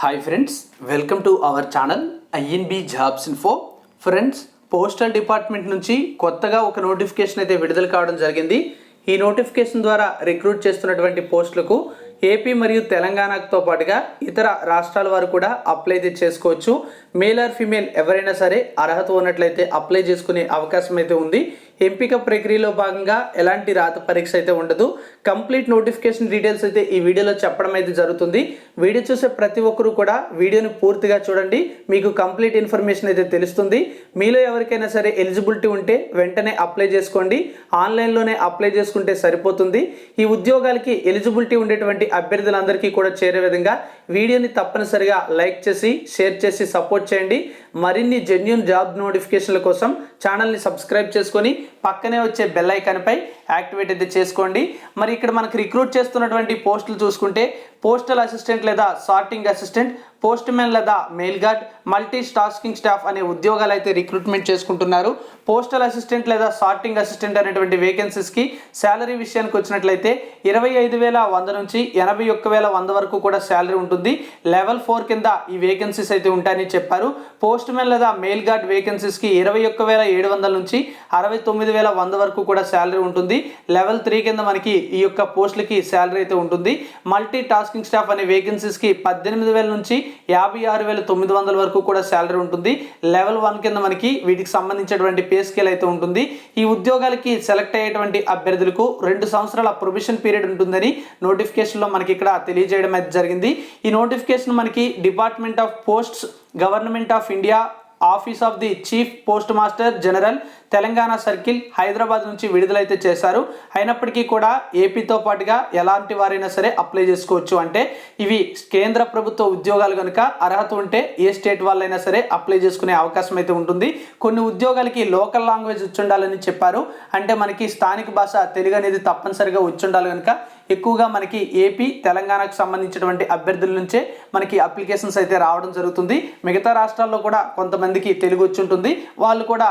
Hi friends, welcome to our channel INB jobs info. Friends, postal department నుంచి కొత్తగా ఒక notification అయితే విడుదల కావడం జరిగింది. ఈ నోటిఫికేషన్ ద్వారా రిక్రూట్ చేస్తున్నటువంటి పోస్టులకు ఏపీ మరియు తెలంగాణతో పాటుగా ఇతర రాష్ట్రాల వారు కూడా అప్లై అయితే చేసుకోవచ్చు. మేల్ ఆర్ ఫీమేల్ ఎవరైనా సరే అర్హత ఉన్నట్లయితే అప్లై చేసుకునే అవకాశం అయితే ఉంది. ఎంపిక ప్రక్రియలో భాగంగా ఎలాంటి రాత పరీక్ష అయితే ఉండదు. కంప్లీట్ నోటిఫికేషన్ డీటెయిల్స్ అయితే ఈ వీడియోలో చెప్పడం అయితే జరుగుతుంది. వీడియో చూసే ప్రతి ఒక్కరూ కూడా వీడియోని పూర్తిగా చూడండి, మీకు కంప్లీట్ ఇన్ఫర్మేషన్ అయితే తెలుస్తుంది. మీలో ఎవరికైనా సరే ఎలిజిబిలిటీ ఉంటే వెంటనే అప్లై చేసుకోండి. ఆన్లైన్లోనే అప్లై చేసుకుంటే సరిపోతుంది. ఈ ఉద్యోగాలకి ఎలిజిబిలిటీ ఉండేటువంటి అభ్యర్థులందరికీ కూడా చేరే విధంగా వీడియోని తప్పనిసరిగా లైక్ చేసి షేర్ చేసి సపోర్ట్ చేయండి. మరిన్ని జెన్యూన్ జాబ్ నోటిఫికేషన్ల కోసం ఛానల్ని సబ్స్క్రైబ్ చేసుకొని పక్కనే వచ్చే బెల్ ఐకాన్పై యాక్టివేట్ అయితే చేసుకోండి. మరి ఇక్కడ మనకు రిక్రూట్ చేస్తున్నటువంటి పోస్టులు చూసుకుంటే పోస్టల్ అసిస్టెంట్ లేదా సార్టింగ్ అసిస్టెంట్, పోస్ట్ మ్యాన్ లేదా mail gourd, multi tasking staff అనే ఉద్యోగాలు అయితే రిక్రూట్మెంట్ చేసుకుంటున్నారు. పోస్టల్ అసిస్టెంట్ లేదా సార్టింగ్ అసిస్టెంట్ అనేటువంటి వేకెన్సీస్కి శాలరీ విషయానికి వచ్చినట్లయితే 25,100 నుంచి 81,100 వరకు కూడా శాలరీ ఉంటుంది. లెవెల్ 4 కింద ఈ వేకెన్సీస్ అయితే ఉంటాయని చెప్పారు. పోస్ట్ మ్యాన్ లేదా మెయిల్ గార్డ్ వేకెన్సీస్కి 21,700 నుంచి 69,100 వరకు కూడా శాలరీ ఉంటుంది. లెవెల్ 3 కింద మనకి ఈ యొక్క పోస్టులకి శాలరీ అయితే ఉంటుంది. మల్టీ టాస్కింగ్ స్టాఫ్ అనే వేకెన్సీస్కి 18,000 నుంచి 56,900 వరకు కూడా శాలరీ ఉంటుంది. లెవెల్ 1 కింద మనకి వీటికి సంబంధించినటువంటి పే స్కేల్ అయితే ఉంటుంది. ఈ ఉద్యోగాలకి సెలెక్ట్ అయ్యేటువంటి అభ్యర్థులకు 2 సంవత్సరాల ప్రొబేషన్ పీరియడ్ ఉంటుందని నోటిఫికేషన్లో మనకి ఇక్కడ తెలియజేయడం అయితే జరిగింది. ఈ నోటిఫికేషన్ మనకి department of posts, government of India, office of the chief post master general, Telangana circle, Hyderabad నుంచి విడుదలైతే చేశారు. అయినప్పటికీ కూడా ఏపీతో పాటుగా ఎలాంటి వారైనా సరే అప్లై చేసుకోవచ్చు. అంటే ఇవి కేంద్ర ప్రభుత్వ ఉద్యోగాలు కనుక అర్హత ఉంటే ఏ స్టేట్ వాళ్ళైనా సరే అప్లై చేసుకునే అవకాశం అయితే ఉంటుంది. కొన్ని ఉద్యోగాలకి లోకల్ లాంగ్వేజ్ వచ్చుండాలని చెప్పారు. అంటే మనకి స్థానిక భాష తెలుగు అనేది తప్పనిసరిగా వచ్చుండాలి కనుక ఎక్కువగా మనకి ఏపీ, తెలంగాణకు సంబంధించినటువంటి అభ్యర్థుల నుంచే మనకి అప్లికేషన్స్ అయితే రావడం జరుగుతుంది. మిగతా రాష్ట్రాల్లో కూడా కొంతమందికి తెలుగు వచ్చి ఉంటుంది, వాళ్ళు కూడా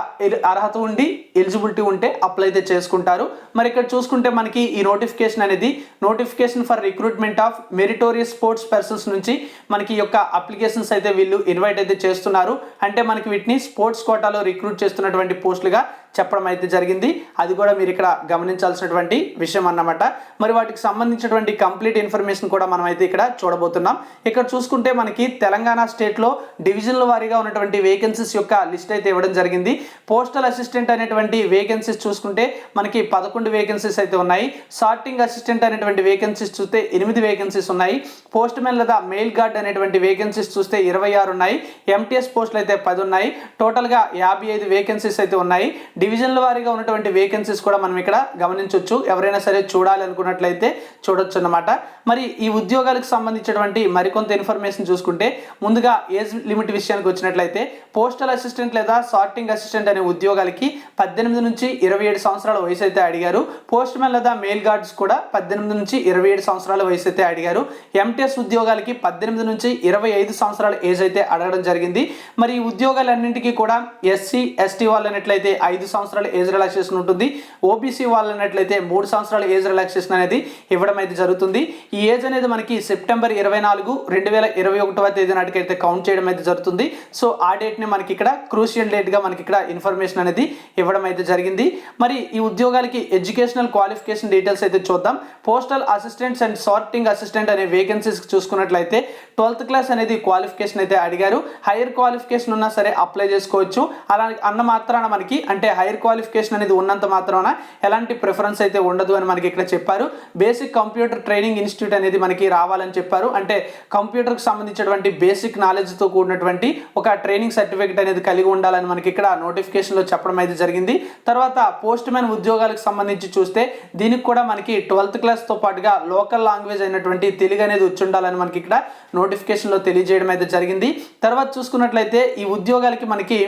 అర్హత ఉండి ఎలిజిబిలిటీ ఉంటే అప్లై అయితే చేసుకుంటారు. మరి ఇక్కడ చూసుకుంటే మనకి ఈ నోటిఫికేషన్ అనేది notification for recruitment of meritorious sports persons నుంచి మనకి యొక్క అప్లికేషన్స్ అయితే వీళ్ళు ఇన్వైట్ అయితే చేస్తున్నారు. అంటే మనకి వీటిని స్పోర్ట్స్ కోటాలో రిక్రూట్ చేస్తున్నటువంటి పోస్టులుగా చెప్పడం అయితే జరిగింది. అది కూడా మీరు ఇక్కడ గమనించాల్సినటువంటి విషయం అన్నమాట. మరి వాటికి సంబంధించినటువంటి కంప్లీట్ ఇన్ఫర్మేషన్ కూడా మనం అయితే ఇక్కడ చూడబోతున్నాం. ఇక్కడ చూసుకుంటే మనకి తెలంగాణ స్టేట్లో డివిజన్ల వారీగా ఉన్నటువంటి వేకెన్సీస్ యొక్క లిస్ట్ అయితే ఇవ్వడం జరిగింది. పోస్టల్ అసిస్టెంట్ అనేటువంటి వేకెన్సీస్ చూసుకుంటే మనకి 11 వేకెన్సీస్ అయితే ఉన్నాయి. సార్టింగ్ అసిస్టెంట్ అనేటువంటి వేకెన్సీస్ చూస్తే 8 వేకెన్సీస్ ఉన్నాయి. పోస్ట్ మ్యాన్ లేదా మెయిల్ గార్డ్ అనేటువంటి వేకెన్సీస్ చూస్తే 26 ఉన్నాయి. ఎంటీఎస్ పోస్టులు అయితే 10 ఉన్నాయి. టోటల్గా 55 వేకెన్సీస్ అయితే ఉన్నాయి. డివిజన్ల వారీగా ఉన్నటువంటి వేకెన్సీస్ కూడా మనం ఇక్కడ గమనించవచ్చు. ఎవరైనా సరే చూడాలి అనుకున్నట్లయితే చూడొచ్చు అన్నమాట. మరి ఈ ఉద్యోగాలకు సంబంధించినటువంటి మరికొంత ఇన్ఫర్మేషన్ చూసుకుంటే ముందుగా ఏజ్ లిమిట్ విషయానికి వచ్చినట్లయితే పోస్టల్ అసిస్టెంట్ లేదా సార్టింగ్ అసిస్టెంట్ అనే ఉద్యోగాలకి 18 నుంచి 27 సంవత్సరాల వయసు అయితే అడిగారు. పోస్ట్ మ్యాన్ లేదా మెయిల్ గార్డ్స్ కూడా 18 నుంచి 27 సంవత్సరాల వయసు అయితే అడిగారు. ఎంటీఎస్ ఉద్యోగాలకి 18 నుంచి 25 సంవత్సరాల ఏజ్ అయితే అడగడం జరిగింది. మరి ఈ ఉద్యోగాలన్నింటికీ కూడా ఎస్సీ ఎస్టీ వాళ్ళనట్లయితే 5 సంవత్సరాల ఏజ్ రిలాక్సేషన్ ఉంటుంది. ఓబీసీ వాళ్ళనట్లయితే 3 సంవత్సరాల ఏజ్ రిలాక్సేషన్ అనేది ఇవ్వడం అయితే జరుగుతుంది. ఈ ఏజ్ అనేది మనకి సెప్టెంబర్ 24, 2021 తేదీ నాటికైతే కౌంట్ చేయడం అయితే జరుగుతుంది. సో ఆ డేట్ని మనకి ఇక్కడ క్రూషియల్ డేట్గా మనకి ఇక్కడ ఇన్ఫర్మేషన్ అనేది ఇవ్వడం అయితే జరిగింది. మరి ఈ ఉద్యోగాలకి ఎడ్యుకేషనల్ క్వాలిఫికేషన్ డీటెయిల్స్ అయితే చూద్దాం. Postal assistants and sorting assistant అనే వేకెన్సీస్ చూసుకున్నట్లయితే 12th క్లాస్ అనేది క్వాలిఫికేషన్ అయితే అడిగారు. హైయర్ క్వాలిఫికేషన్ ఉన్నా సరే అప్లై చేసుకోవచ్చు. అలా అన్న మాత్రాన మనకి అంటే హైయర్ క్వాలిఫికేషన్ అనేది ఉన్నంత మాత్రాన ఎలాంటి ప్రిఫరెన్స్ అయితే ఉండదు అని మనకి ఇక్కడ చెప్పారు. బేసిక్ కంప్యూటర్ ట్రైనింగ్ ఇన్స్టిట్యూట్ అనేది మనకి రావాలని చెప్పారు. అంటే కంప్యూటర్కి సంబంధించినటువంటి బేసిక్ నాలెడ్జ్తో కూడినటువంటి ఒక ట్రైనింగ్ సర్టిఫికేట్ అనేది కలిగి ఉండాలని మనకి ఇక్కడ నోటిఫికేషన్లో చెప్పడం అయితే జరిగింది. తర్వాత పోస్ట్ మ్యాన్ ఉద్యోగాలకు సంబంధించి చూస్తే దీనికి కూడా మనకి 12th క్లాస్తో పాటుగా లోకల్ లాంగ్వేజ్ అయినటువంటి తెలుగు అనేది వచ్చి ఉండాలని మనకి ఇక్కడ నోటిఫికేషన్లో తెలియజేయడం అయితే జరిగింది. తర్వాత చూసుకున్నట్లయితే ఈ ఉద్యోగాలకి మనకి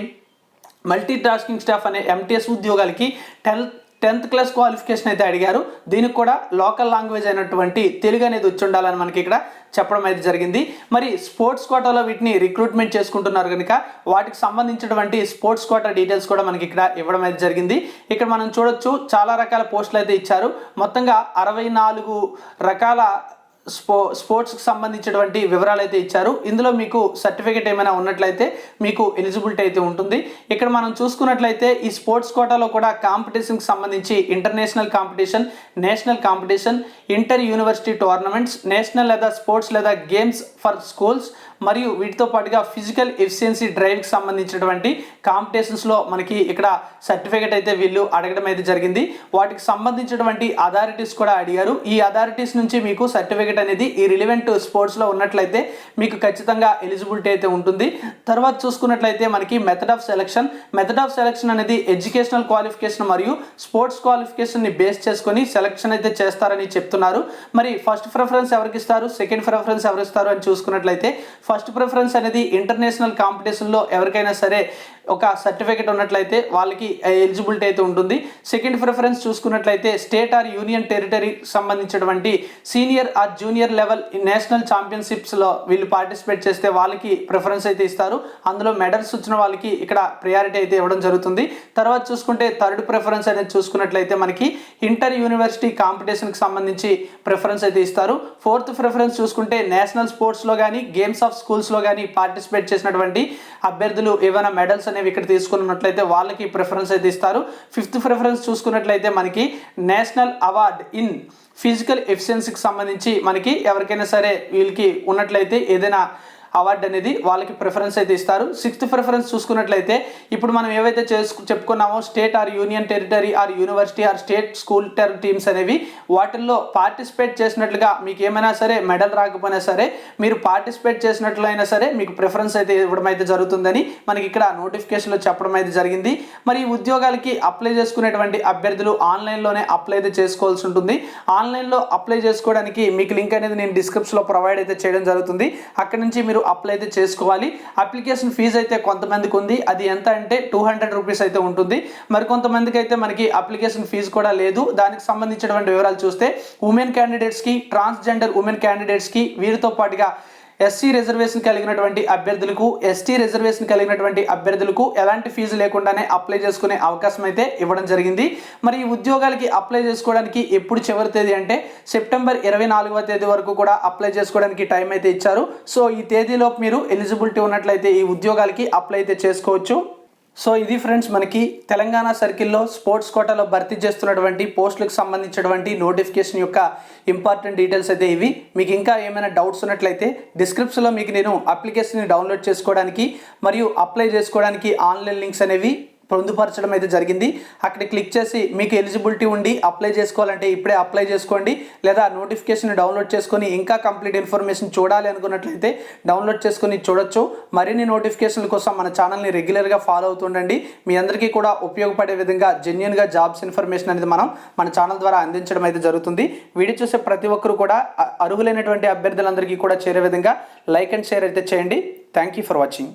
మల్టీ టాస్కింగ్ స్టాఫ్ అనే ఎంటీఎస్ ఉద్యోగాలకి 10th క్లాస్ క్వాలిఫికేషన్ అయితే అడిగారు. దీనికి కూడా లోకల్ లాంగ్వేజ్ అయినటువంటి తెలుగు అనేది వచ్చి ఉండాలని మనకి ఇక్కడ చెప్పడం అయితే జరిగింది. మరి స్పోర్ట్స్ కోటాలో వీటిని రిక్రూట్మెంట్ చేసుకుంటున్నారు కనుక వాటికి సంబంధించినటువంటి స్పోర్ట్స్ కోటా డీటెయిల్స్ కూడా మనకి ఇక్కడ ఇవ్వడం అయితే జరిగింది. ఇక్కడ మనం చూడొచ్చు చాలా రకాల పోస్టులు అయితే ఇచ్చారు. మొత్తంగా 64 రకాల స్పోర్ట్స్కి సంబంధించినటువంటి వివరాలు అయితే ఇచ్చారు. ఇందులో మీకు సర్టిఫికేట్ ఏమైనా ఉన్నట్లయితే మీకు ఎలిజిబిలిటీ అయితే ఉంటుంది. ఇక్కడ మనం చూసుకున్నట్లయితే ఈ స్పోర్ట్స్ కోటాలో కూడా కాంపిటీషన్కి సంబంధించి international competition, national competition, inter university tournaments, national లేదా స్పోర్ట్స్ లేదా గేమ్స్ ఫర్ స్కూల్స్ మరియు వీటితో పాటుగా ఫిజికల్ ఎఫిషియన్సీ డ్రైవ్కి సంబంధించినటువంటి కాంపిటీషన్స్లో మనకి ఇక్కడ సర్టిఫికేట్ అయితే వీళ్ళు అడగడం అయితే జరిగింది. వాటికి సంబంధించినటువంటి అథారిటీస్ కూడా అడిగారు. ఈ అథారిటీస్ నుంచి మీకు సర్టిఫికేట్ అనేది ఈ రిలివెంట్ స్పోర్ట్స్లో ఉన్నట్లయితే మీకు ఖచ్చితంగా ఎలిజిబిలిటీ అయితే ఉంటుంది. తర్వాత చూసుకున్నట్లయితే మనకి మెథడ్ ఆఫ్ సెలక్షన్ అనేది ఎడ్యుకేషనల్ క్వాలిఫికేషన్ మరియు స్పోర్ట్స్ క్వాలిఫికేషన్ని బేస్ చేసుకొని సెలక్షన్ అయితే చేస్తారని చెప్తున్నారు. మరి ఫస్ట్ ప్రిఫరెన్స్ ఎవరికి ఇస్తారు, సెకండ్ ప్రిఫరెన్స్ ఎవరు ఇస్తారు అని చూసుకున్నట్లయితే ఫస్ట్ ప్రిఫరెన్స్ అనేది ఇంటర్నేషనల్ కాంపిటీషన్లో ఎవరికైనా సరే ఒక సర్టిఫికేట్ ఉన్నట్లయితే వాళ్ళకి ఎలిజిబిలిటీ అయితే ఉంటుంది. సెకండ్ ప్రిఫరెన్స్ చూసుకున్నట్లయితే స్టేట్ ఆర్ యూనియన్ టెరిటరీ సంబంధించినటువంటి senior or junior level national ఛాంపియన్షిప్స్లో వీళ్ళు పార్టిసిపేట్ చేస్తే వాళ్ళకి ప్రిఫరెన్స్ అయితే ఇస్తారు. అందులో మెడల్స్ వచ్చిన వాళ్ళకి ఇక్కడ ప్రయారిటీ అయితే ఇవ్వడం జరుగుతుంది. తర్వాత చూసుకుంటే థర్డ్ ప్రిఫరెన్స్ అనేది చూసుకున్నట్లయితే మనకి ఇంటర్ యూనివర్సిటీ కాంపిటీషన్కి సంబంధించి ప్రిఫరెన్స్ అయితే ఇస్తారు. ఫోర్త్ ప్రిఫరెన్స్ చూసుకుంటే నేషనల్ స్పోర్ట్స్లో కానీ గేమ్స్ ఆఫ్ స్కూల్స్లో కానీ పార్టిసిపేట్ చేసినటువంటి అభ్యర్థులు ఏమైనా మెడల్స్ అనేవి ఇక్కడ తీసుకున్నట్లయితే వాళ్ళకి ప్రిఫరెన్స్ అయితే ఇస్తారు. ఫిఫ్త్ ప్రిఫరెన్స్ చూసుకున్నట్లయితే మనకి నేషనల్ అవార్డ్ ఇన్ ఫిజికల్ ఎఫిషియన్సీకి సంబంధించి మనకి ఎవరికైనా సరే వీళ్ళకి ఉన్నట్లయితే ఏదైనా అవార్డు అనేది వాళ్ళకి ప్రిఫరెన్స్ అయితే ఇస్తారు. సిక్స్త్ ప్రిఫరెన్స్ చూసుకున్నట్లయితే ఇప్పుడు మనం ఏవైతే చెప్పుకున్నామో state or union territory or university or state school teams అనేవి వాటిల్లో పార్టిసిపేట్ చేసినట్లుగా మీకు ఏమైనా సరే మెడల్ రాకపోయినా సరే మీరు పార్టిసిపేట్ చేసినట్లయినా సరే మీకు ప్రిఫరెన్స్ అయితే ఇవ్వడం అయితే జరుగుతుందని మనకి ఇక్కడ నోటిఫికేషన్లో చెప్పడం అయితే జరిగింది. మరి ఈ ఉద్యోగాలకి అప్లై చేసుకునేటువంటి అభ్యర్థులు ఆన్లైన్లోనే అప్లై అయితే చేసుకోవాల్సి ఉంటుంది. ఆన్లైన్లో అప్లై చేసుకోవడానికి మీకు లింక్ అనేది నేను డిస్క్రిప్షన్లో ప్రొవైడ్ అయితే చేయడం జరుగుతుంది. అక్కడ నుంచి మీరు అప్లై అయితే చేసుకోవాలి. అప్లికేషన్ ఫీజు అయితే కొంతమందికి ఉంది, అది ఎంత అంటే 200 రూపీస్ అయితే ఉంటుంది. మరి కొంతమందికి అయితే మనకి అప్లికేషన్ ఫీజు కూడా లేదు. దానికి సంబంధించినటువంటి వివరాలు చూస్తే ఉమెన్ క్యాండిడేట్స్కి, ట్రాన్స్జెండర్ ఉమెన్ క్యాండిడేట్స్కి, వీరితో పాటుగా ఎస్సీ రిజర్వేషన్ కలిగినటువంటి అభ్యర్థులకు, ఎస్టీ రిజర్వేషన్ కలిగినటువంటి అభ్యర్థులకు ఎలాంటి ఫీజు లేకుండానే అప్లై చేసుకునే అవకాశం అయితే ఇవ్వడం జరిగింది. మరి ఈ ఉద్యోగాలకి అప్లై చేసుకోవడానికి ఎప్పుడు చివరి తేదీ అంటే సెప్టెంబర్ 24వ తేదీ వరకు కూడా అప్లై చేసుకోవడానికి టైం అయితే ఇచ్చారు. సో ఈ తేదీలోపు మీరు ఎలిజిబిలిటీ ఉన్నట్లయితే ఈ ఉద్యోగాలకి అప్లై అయితే చేసుకోవచ్చు. సో ఇది ఫ్రెండ్స్ మనకి తెలంగాణ సర్కిల్లో స్పోర్ట్స్ కోటాలో భర్తీ చేస్తున్నటువంటి పోస్టులకు సంబంధించినటువంటి నోటిఫికేషన్ యొక్క ఇంపార్టెంట్ డీటెయిల్స్ అయితే ఇవి. మీకు ఇంకా ఏమైనా డౌట్స్ ఉన్నట్లయితే డిస్క్రిప్షన్లో మీకు నేను అప్లికేషన్ని డౌన్లోడ్ చేసుకోవడానికి మరియు అప్లై చేసుకోవడానికి ఆన్లైన్ లింక్స్ అనేవి పొందుపరచడం అయితే జరిగింది. అక్కడ క్లిక్ చేసి మీకు ఎలిజిబిలిటీ ఉండి అప్లై చేసుకోవాలంటే ఇప్పుడే అప్లై చేసుకోండి, లేదా నోటిఫికేషన్ డౌన్లోడ్ చేసుకొని ఇంకా కంప్లీట్ ఇన్ఫర్మేషన్ చూడాలి అనుకున్నట్లయితే డౌన్లోడ్ చేసుకొని చూడొచ్చు. మరిన్ని నోటిఫికేషన్ల కోసం మన ఛానల్ని రెగ్యులర్గా ఫాలో అవుతుండండి. మీ అందరికీ కూడా ఉపయోగపడే విధంగా జెన్యూన్గా జాబ్స్ ఇన్ఫర్మేషన్ అనేది మన ఛానల్ ద్వారా అందించడం అయితే జరుగుతుంది. వీడియో చూసే ప్రతి ఒక్కరు కూడా అర్హులైనటువంటి అభ్యర్థులందరికీ కూడా చేరే విధంగా లైక్ అండ్ షేర్ అయితే చేయండి. Thank you for watching.